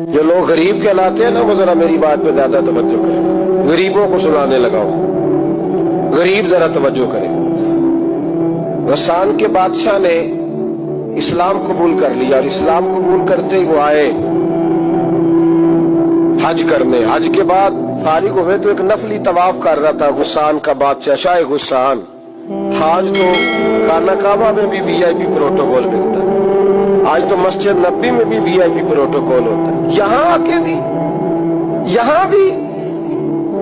جو لوگ غریب کہلاتے ہیں نا وہ ذرا میری بات پہ زیادہ توجہ کریں، غریبوں کو سنانے لگاؤ، غریب ذرا توجہ کریں۔ غسان کے بادشاہ نے اسلام قبول کر لیا، اور اسلام قبول کرتے ہی وہ آئے حج کرنے۔ حج کے بعد فارغ ہوئے تو ایک نفلی طواف کر رہا تھا غسان کا بادشاہ، شاہ غسان۔ آج تو خانہ کعبہ میں بھی وی آئی پی پروٹوکول ملتا ہے، آج تو مسجد نبی میں بھی وی آئی پی پروٹوکول ہوتا ہے، یہاں آ کے بھی، یہاں بھی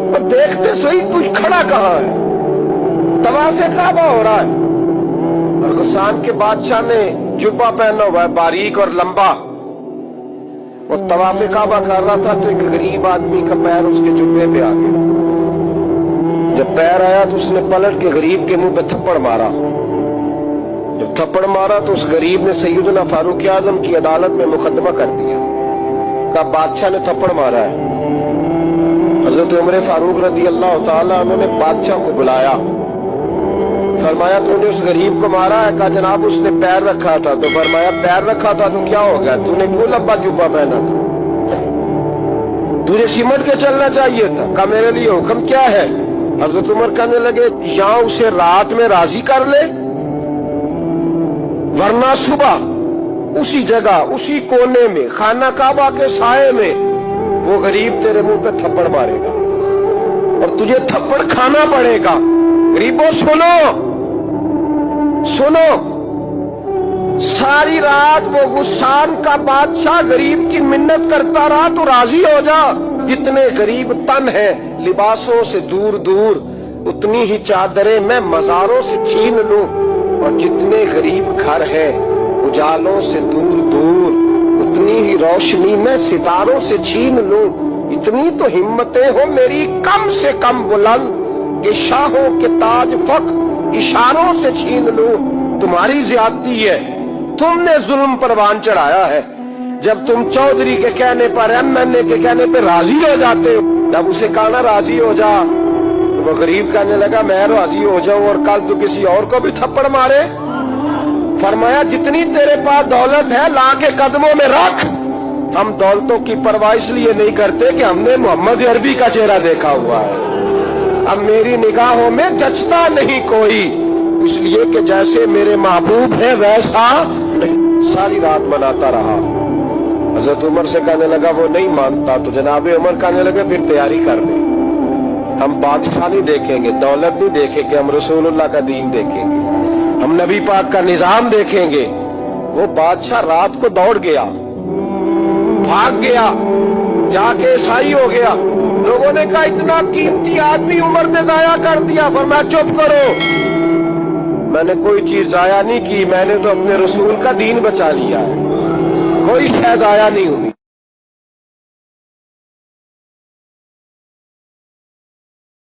اور دیکھتے صحیح کچھ کھڑا کہاں ہے، طواف کعبہ ہو رہا ہے، اور غسان کے بادشاہ نے جبہ پہنا ہوا ہے باریک اور لمبا، وہ طواف کعبہ کر رہا تھا تو ایک غریب آدمی کا پیر اس کے جبے پہ آ گیا۔ جب پیر آیا تو اس نے پلٹ کے غریب کے منہ پہ تھپڑ مارا۔ جب تھپڑ مارا تو اس غریب نے سیدنا فاروق اعظم کی عدالت میں مقدمہ کر دیا، کہا بادشاہ نے تھپڑ مارا ہے۔ حضرت عمر فاروق رضی اللہ تعالیٰ عنہ نے بادشاہ کو بلایا، فرمایا تو نے اس غریب کو مارا ہے؟ کہا جناب اس نے پیر رکھا تھا۔ تو فرمایا پیر رکھا تھا تو کیا ہو گیا، تو نے کیوں لمبا جبہ پہنا تھا، تجھے سمٹ کے چلنا چاہیے تھا۔ کہا میرے لیے حکم کیا ہے؟ حضرت عمر کہنے لگے یا اسے رات میں راضی کر لے، ورنہ صبح اسی جگہ اسی کونے میں خانہ کعبہ کے سائے میں وہ غریب تیرے منہ پہ تھپڑ مارے گا اور تجھے تھپڑ کھانا پڑے گا۔ غریبوں سنو سنو، ساری رات وہ غسان کا بادشاہ غریب کی منت کرتا رہا تو راضی ہو جا، جتنے غریب تن ہیں لباسوں سے دور دور اتنی ہی چادریں میں مزاروں سے چھین لوں، اور جتنے غریب گھر ہیں اجالوں سے دور دور اتنی ہی روشنی میں ستاروں سے چھین لوں۔ اتنی تو ہمتیں ہو میری کم سے کم بلند کہ شاہوں کے تاج فخر اشاروں سے چھین لوں۔ تمہاری زیادتی ہے، تم نے ظلم پروان چڑھایا ہے، جب تم چودھری کے کہنے پر ایم این اے کے کہنے پہ راضی ہو جاتے ہو، جب اسے کہنا راضی ہو جا تو وہ غریب کہنے لگا میں راضی ہو جاؤں اور کل تو کسی اور کو بھی تھپڑ مارے۔ فرمایا جتنی تیرے پاس دولت ہے لا کے قدموں میں رکھ، ہم دولتوں کی پرواہ اس لیے نہیں کرتے کہ ہم نے محمد عربی کا چہرہ دیکھا ہوا ہے، اب میری نگاہوں میں جچتا نہیں کوئی، اس لیے کہ جیسے میرے محبوب ہے ویسا نہیں۔ ساری رات مناتا رہا۔ حضرت عمر سے کہنے لگا وہ نہیں مانتا، تو جناب عمر کہنے لگے پھر تیاری کر لیں، ہم بادشاہ نہیں دیکھیں گے، دولت نہیں دیکھیں گے، ہم رسول اللہ کا دین دیکھیں گے، ہم نبی پاک کا نظام دیکھیں گے۔ وہ بادشاہ رات کو دوڑ گیا، بھاگ گیا، جا کے عیسائی ہو گیا۔ لوگوں نے کہا اتنا قیمتی آدمی عمر نے ضائع کر دیا۔ فرمایا چپ کرو، میں نے کوئی چیز ضائع نہیں کی، میں نے تو اپنے رسول کا دین بچا لیا ہے، کوئی شے ضائع نہیں ہوئی۔